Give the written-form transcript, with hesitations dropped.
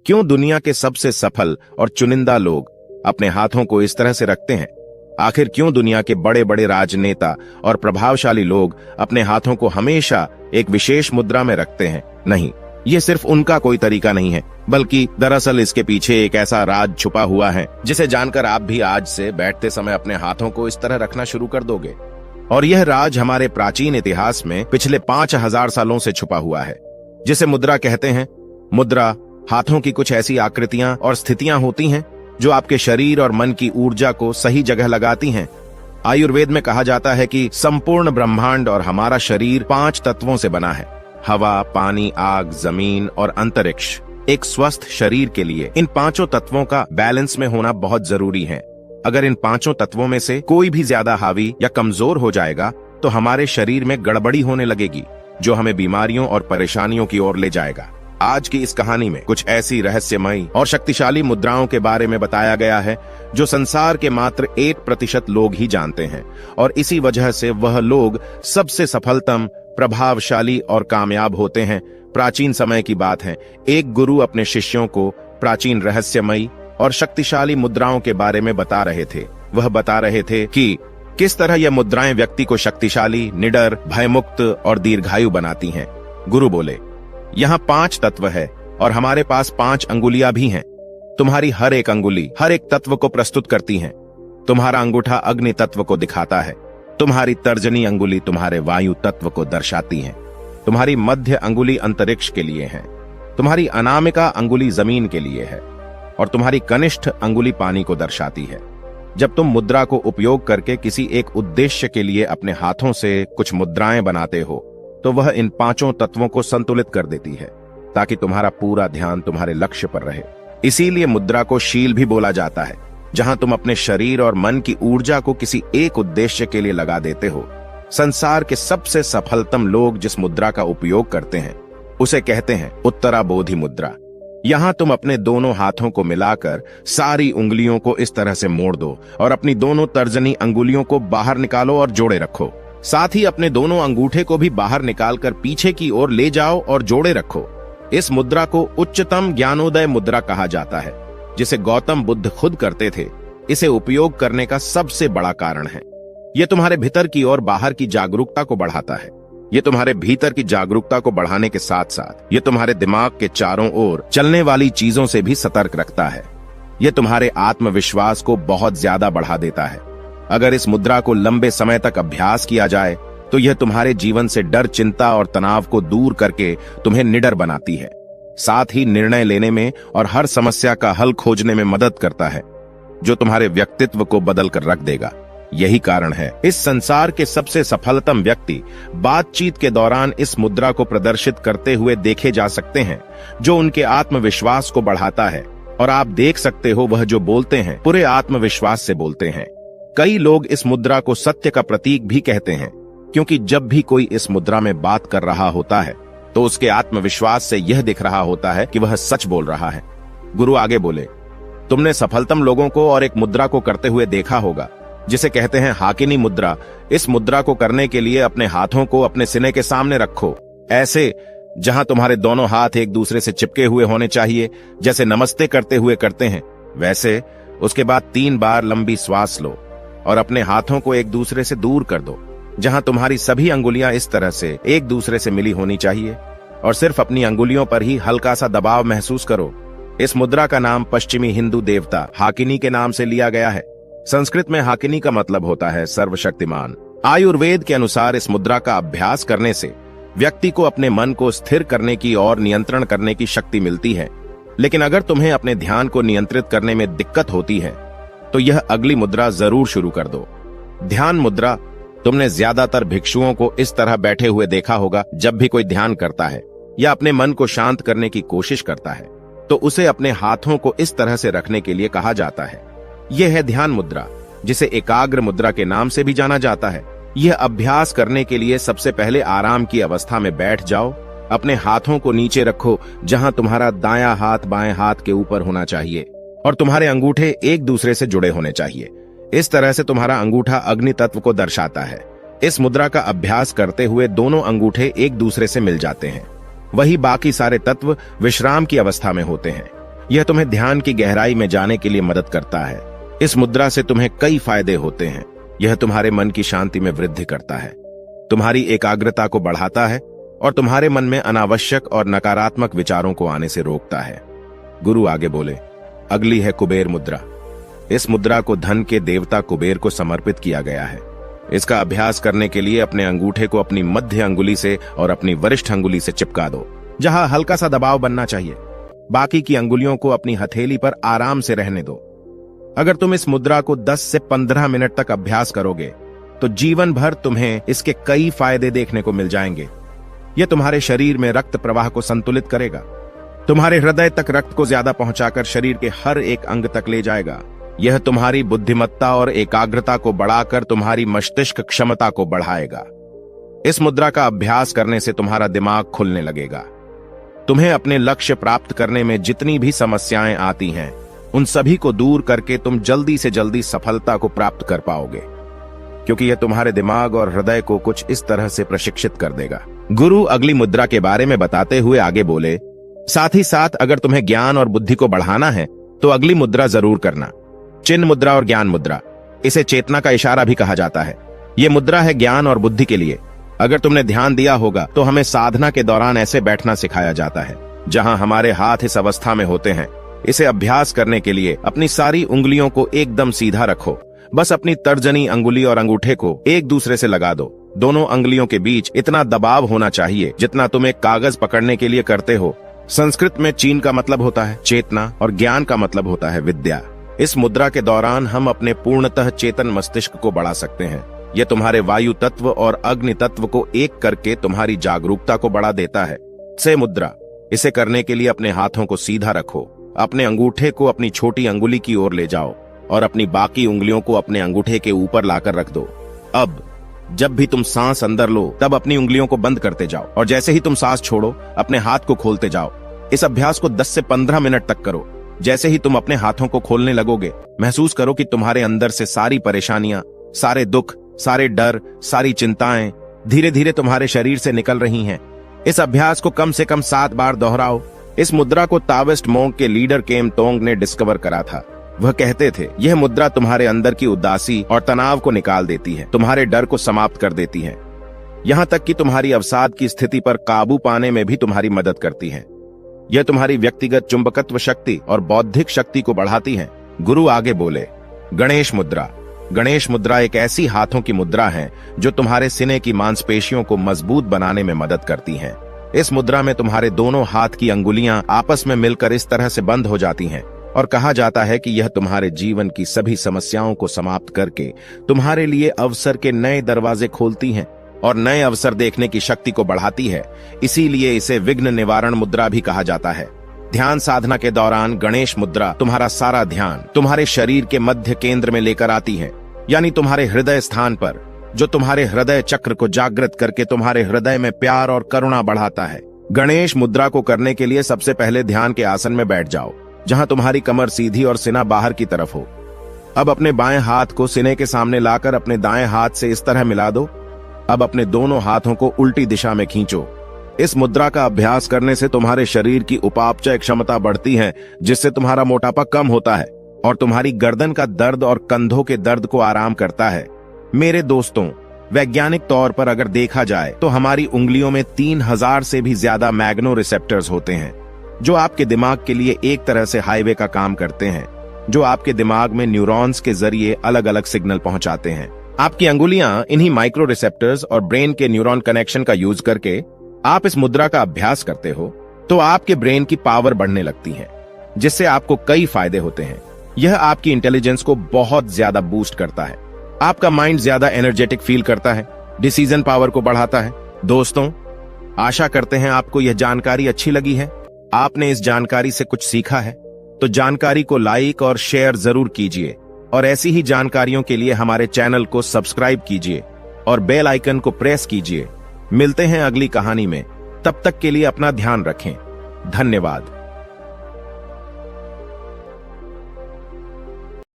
क्यों दुनिया के सबसे सफल और चुनिंदा लोग अपने हाथों को इस तरह से रखते हैं? आखिर क्यों दुनिया के बड़े बड़े राजनेता और प्रभावशाली लोग अपने हाथों को हमेशा एक विशेष मुद्रा में रखते हैं? नहीं, ये सिर्फ उनका कोई तरीका नहीं है, बल्कि दरअसल इसके पीछे एक ऐसा राज छुपा हुआ है जिसे जानकर आप भी आज से बैठते समय अपने हाथों को इस तरह रखना शुरू कर दोगे। और यह राज हमारे प्राचीन इतिहास में पिछले 5000 सालों से छुपा हुआ है, जिसे मुद्रा कहते हैं। मुद्रा हाथों की कुछ ऐसी आकृतियां और स्थितियां होती हैं जो आपके शरीर और मन की ऊर्जा को सही जगह लगाती हैं। आयुर्वेद में कहा जाता है कि संपूर्ण ब्रह्मांड और हमारा शरीर 5 तत्वों से बना है: हवा, पानी, आग, जमीन और अंतरिक्ष। एक स्वस्थ शरीर के लिए इन 5 तत्वों का बैलेंस में होना बहुत जरूरी है। अगर इन 5 तत्वों में से कोई भी ज्यादा हावी या कमजोर हो जाएगा तो हमारे शरीर में गड़बड़ी होने लगेगी, जो हमें बीमारियों और परेशानियों की ओर ले जाएगा। आज की इस कहानी में कुछ ऐसी रहस्यमयी और शक्तिशाली मुद्राओं के बारे में बताया गया है जो संसार के मात्र 1% लोग ही जानते हैं, और इसी वजह से वह लोग सबसे सफलतम, प्रभावशाली और कामयाब होते हैं। प्राचीन समय की बात है, एक गुरु अपने शिष्यों को प्राचीन रहस्यमयी और शक्तिशाली मुद्राओं के बारे में बता रहे थे। वह बता रहे थे कि किस तरह यह मुद्राएं व्यक्ति को शक्तिशाली, निडर, भयमुक्त और दीर्घायु बनाती हैं। गुरु बोले, यहाँ 5 तत्व है और हमारे पास 5 अंगुलियां भी हैं। तुम्हारी हर एक अंगुली हर एक तत्व को प्रस्तुत करती है। तुम्हारा अंगूठा अग्नि तत्व को दिखाता है, तुम्हारी तर्जनी अंगुली तुम्हारे वायु तत्व को दर्शाती है, तुम्हारी मध्य अंगुली अंतरिक्ष के लिए है, तुम्हारी अनामिका अंगुली जमीन के लिए है और तुम्हारी कनिष्ठ अंगुली पानी को दर्शाती है। जब तुम मुद्रा को उपयोग करके किसी एक उद्देश्य के लिए अपने हाथों से कुछ मुद्राएं बनाते हो तो वह इन 5 तत्वों को संतुलित कर देती है, ताकि तुम्हारा पूरा ध्यान तुम्हारे लक्ष्य पर रहे। इसीलिए मुद्रा को शील भी बोला जाता है, जहां तुम अपने शरीर और मन की ऊर्जा को किसी एक उद्देश्य के लिए लगा देते हो। संसार के सबसे सफलतम लोग जिस मुद्रा का उपयोग करते हैं उसे कहते हैं उत्तराबोधि मुद्रा। यहां तुम अपने दोनों हाथों को मिलाकर सारी उंगलियों को इस तरह से मोड़ दो और अपनी दोनों तर्जनी अंगुलियों को बाहर निकालो और जोड़े रखो। साथ ही अपने दोनों अंगूठे को भी बाहर निकालकर पीछे की ओर ले जाओ और जोड़े रखो। इस मुद्रा को उच्चतम ज्ञानोदय मुद्रा कहा जाता है, जिसे गौतम बुद्ध खुद करते थे। इसे उपयोग करने का सबसे बड़ा कारण है, यह तुम्हारे भीतर की और बाहर की जागरूकता को बढ़ाता है। यह तुम्हारे भीतर की जागरूकता को बढ़ाने के साथ साथ यह तुम्हारे दिमाग के चारों ओर चलने वाली चीजों से भी सतर्क रखता है। यह तुम्हारे आत्मविश्वास को बहुत ज्यादा बढ़ा देता है। अगर इस मुद्रा को लंबे समय तक अभ्यास किया जाए तो यह तुम्हारे जीवन से डर, चिंता और तनाव को दूर करके तुम्हें निडर बनाती है। साथ ही निर्णय लेने में और हर समस्या का हल खोजने में मदद करता है, जो तुम्हारे व्यक्तित्व को बदल कर रख देगा। यही कारण है इस संसार के सबसे सफलतम व्यक्ति बातचीत के दौरान इस मुद्रा को प्रदर्शित करते हुए देखे जा सकते हैं, जो उनके आत्मविश्वास को बढ़ाता है। और आप देख सकते हो, वह जो बोलते हैं पूरे आत्मविश्वास से बोलते हैं। कई लोग इस मुद्रा को सत्य का प्रतीक भी कहते हैं, क्योंकि जब भी कोई इस मुद्रा में बात कर रहा होता है तो उसके आत्मविश्वास से यह दिख रहा होता है कि वह सच बोल रहा है। गुरु आगे बोले, तुमने सफलतम लोगों को और एक मुद्रा को करते हुए देखा होगा जिसे कहते हैं हाकिनी मुद्रा। इस मुद्रा को करने के लिए अपने हाथों को अपने सीने के सामने रखो, ऐसे जहां तुम्हारे दोनों हाथ एक दूसरे से चिपके हुए होने चाहिए, जैसे नमस्ते करते हुए करते हैं वैसे। उसके बाद 3 बार लंबी श्वास लो और अपने हाथों को एक दूसरे से दूर कर दो, जहां तुम्हारी सभी अंगुलियां इस तरह से एक दूसरे से मिली होनी चाहिए, और सिर्फ अपनी अंगुलियों पर ही हल्का सा दबाव महसूस करो। इस मुद्रा का नाम पश्चिमी हिंदू देवता हाकिनी के नाम से लिया गया है। संस्कृत में हाकिनी का मतलब होता है सर्वशक्तिमान। आयुर्वेद के अनुसार इस मुद्रा का अभ्यास करने से व्यक्ति को अपने मन को स्थिर करने की और नियंत्रण करने की शक्ति मिलती है। लेकिन अगर तुम्हें अपने ध्यान को नियंत्रित करने में दिक्कत होती है तो यह अगली मुद्रा जरूर शुरू कर दो, ध्यान मुद्रा। तुमने ज्यादातर भिक्षुओं को इस तरह बैठे हुए देखा होगा। जब भी कोई ध्यान करता है या अपने मन को शांत करने की कोशिश करता है तो उसे अपने हाथों को इस तरह से रखने के लिए कहा जाता है। यह है ध्यान मुद्रा, जिसे एकाग्र मुद्रा के नाम से भी जाना जाता है। यह अभ्यास करने के लिए सबसे पहले आराम की अवस्था में बैठ जाओ। अपने हाथों को नीचे रखो, जहां तुम्हारा दायां हाथ बाएं हाथ के ऊपर होना चाहिए और तुम्हारे अंगूठे एक दूसरे से जुड़े होने चाहिए। इस तरह से तुम्हारा अंगूठा अग्नि तत्व को दर्शाता है। इस मुद्रा का अभ्यास करते हुए दोनों अंगूठे एक दूसरे से मिल जाते हैं। वही बाकी सारे तत्व विश्राम की अवस्था में होते हैं। यह तुम्हें ध्यान की गहराई में जाने के लिए मदद करता है। इस मुद्रा से तुम्हें कई फायदे होते हैं। यह तुम्हारे मन की शांति में वृद्धि करता है, तुम्हारी एकाग्रता को बढ़ाता है और तुम्हारे मन में अनावश्यक और नकारात्मक विचारों को आने से रोकता है। गुरु आगे बोले, अगली है कुबेर मुद्रा। इस मुद्रा को धन के देवता कुबेर को समर्पित किया गया है। इसका अभ्यास करने के लिए अपने अंगूठे को अपनी मध्य अंगुली से और अपनी वरिष्ठ अंगुली से चिपका दो, जहां हल्का सा दबाव बनना चाहिए। बाकी की अंगुलियों को अपनी हथेली पर आराम से रहने दो। अगर तुम इस मुद्रा को 10 से 15 मिनट तक अभ्यास करोगे तो जीवन भर तुम्हें इसके कई फायदे देखने को मिल जाएंगे। यह तुम्हारे शरीर में रक्त प्रवाह को संतुलित करेगा, तुम्हारे हृदय तक रक्त को ज्यादा पहुंचाकर शरीर के हर एक अंग तक ले जाएगा। यह तुम्हारी बुद्धिमत्ता और एकाग्रता को बढ़ाकर तुम्हारी मस्तिष्क क्षमता को बढ़ाएगा। इस मुद्रा का अभ्यास करने से तुम्हारा दिमाग खुलने लगेगा। तुम्हें अपने लक्ष्य प्राप्त करने में जितनी भी समस्याएं आती हैं, उन सभी को दूर करके तुम जल्दी से जल्दी सफलता को प्राप्त कर पाओगे, क्योंकि यह तुम्हारे दिमाग और हृदय को कुछ इस तरह से प्रशिक्षित कर देगा। गुरु अगली मुद्रा के बारे में बताते हुए आगे बोले, साथ ही साथ अगर तुम्हें ज्ञान और बुद्धि को बढ़ाना है तो अगली मुद्रा जरूर करना, चिन्ह मुद्रा और ज्ञान मुद्रा। इसे चेतना का इशारा भी कहा जाता है। यह मुद्रा है ज्ञान और बुद्धि के लिए। अगर तुमने ध्यान दिया होगा तो हमें साधना के दौरान ऐसे बैठना सिखाया जाता है जहां हमारे हाथ इस अवस्था में होते हैं। इसे अभ्यास करने के लिए अपनी सारी उंगलियों को एकदम सीधा रखो। बस अपनी तर्जनी अंगुली और अंगूठे को एक दूसरे से लगा दो। दोनों अंगुलियों के बीच इतना दबाव होना चाहिए जितना तुम एक कागज पकड़ने के लिए करते हो। संस्कृत में चीन का मतलब होता है चेतना और ज्ञान का मतलब होता है विद्या। इस मुद्रा के दौरान हम अपने पूर्णतः चेतन मस्तिष्क को बढ़ा सकते हैं। यह तुम्हारे वायु तत्व और अग्नि तत्व को एक करके तुम्हारी जागरूकता को बढ़ा देता है। से मुद्रा, इसे करने के लिए अपने हाथों को सीधा रखो। अपने अंगूठे को अपनी छोटी अंगुली की ओर ले जाओ और अपनी बाकी उंगलियों को अपने अंगूठे के ऊपर लाकर रख दो। अब जब भी तुम सांस अंदर लो तब अपनी उंगलियों को बंद करते जाओ और जैसे ही तुम सांस छोड़ो अपने हाथ को खोलते जाओ। इस अभ्यास को 10 से 15 मिनट तक करो। जैसे ही तुम अपने हाथों को खोलने लगोगे, महसूस करो कि तुम्हारे अंदर से सारी परेशानियां, सारे दुख, सारे डर, सारी चिंताएं धीरे धीरे तुम्हारे शरीर से निकल रही हैं। इस अभ्यास को कम से कम 7 बार दोहराओ। इस मुद्रा को ताओइस्ट मोंक के लीडर केम तोंग ने डिस्कवर करा था। वह कहते थे, यह मुद्रा तुम्हारे अंदर की उदासी और तनाव को निकाल देती है, तुम्हारे डर को समाप्त कर देती है, यहाँ तक कि तुम्हारी अवसाद की स्थिति पर काबू पाने में भी तुम्हारी मदद करती है। यह तुम्हारी व्यक्तिगत चुंबकत्व शक्ति और बौद्धिक शक्ति को बढ़ाती है। गुरु आगे बोले, गणेश मुद्रा। गणेश मुद्रा एक ऐसी हाथों की मुद्रा है जो तुम्हारे सीने की मांसपेशियों को मजबूत बनाने में मदद करती है। इस मुद्रा में तुम्हारे दोनों हाथ की अंगुलियां आपस में मिलकर इस तरह से बंद हो जाती हैं और कहा जाता है कि यह तुम्हारे जीवन की सभी समस्याओं को समाप्त करके तुम्हारे लिए अवसर के नए दरवाजे खोलती हैं और नए अवसर देखने की शक्ति को बढ़ाती है। इसीलिए इसे विघ्न निवारण मुद्रा भी कहा जाता है। ध्यान साधना के दौरान गणेश मुद्रा तुम्हारा सारा ध्यान तुम्हारे शरीर के मध्य केंद्र में लेकर आती है, यानी तुम्हारे हृदय स्थान पर, जो तुम्हारे हृदय चक्र को जागृत करके तुम्हारे हृदय में प्यार और करुणा बढ़ाता है। गणेश मुद्रा को करने के लिए सबसे पहले ध्यान के आसन में बैठ जाओ, जहां तुम्हारी कमर सीधी और सीना बाहर की तरफ हो। अब अपने बाएं हाथ को सीने के सामने लाकर अपने दाएं हाथ से इस तरह मिला दो। अब अपने दोनों हाथों को उल्टी दिशा में खींचो। इस मुद्रा का अभ्यास करने से तुम्हारे शरीर की उपापचय क्षमता बढ़ती है, जिससे तुम्हारा मोटापा कम होता है और तुम्हारी गर्दन का दर्द और कंधों के दर्द को आराम करता है। मेरे दोस्तों, वैज्ञानिक तौर पर अगर देखा जाए तो हमारी उंगलियों में 3000 से भी ज्यादा मैग्नो रिसेप्टर्स होते हैं, जो आपके दिमाग के लिए एक तरह से हाईवे का काम करते हैं, जो आपके दिमाग में न्यूरॉन्स के जरिए अलग अलग सिग्नल पहुंचाते हैं। आपकी अंगुलियां इन्हीं माइक्रो रिसेप्टर्स और ब्रेन के न्यूरॉन कनेक्शन का यूज करके आप इस मुद्रा का अभ्यास करते हो तो आपके ब्रेन की पावर बढ़ने लगती है, जिससे आपको कई फायदे होते हैं। यह आपकी इंटेलिजेंस को बहुत ज्यादा बूस्ट करता है, आपका माइंड ज्यादा एनर्जेटिक फील करता है, डिसीजन पावर को बढ़ाता है। दोस्तों, आशा करते हैं आपको यह जानकारी अच्छी लगी है, आपने इस जानकारी से कुछ सीखा है। तो जानकारी को लाइक और शेयर जरूर कीजिए और ऐसी ही जानकारियों के लिए हमारे चैनल को सब्सक्राइब कीजिए और बेल आइकन को प्रेस कीजिए। मिलते हैं अगली कहानी में, तब तक के लिए अपना ध्यान रखें। धन्यवाद।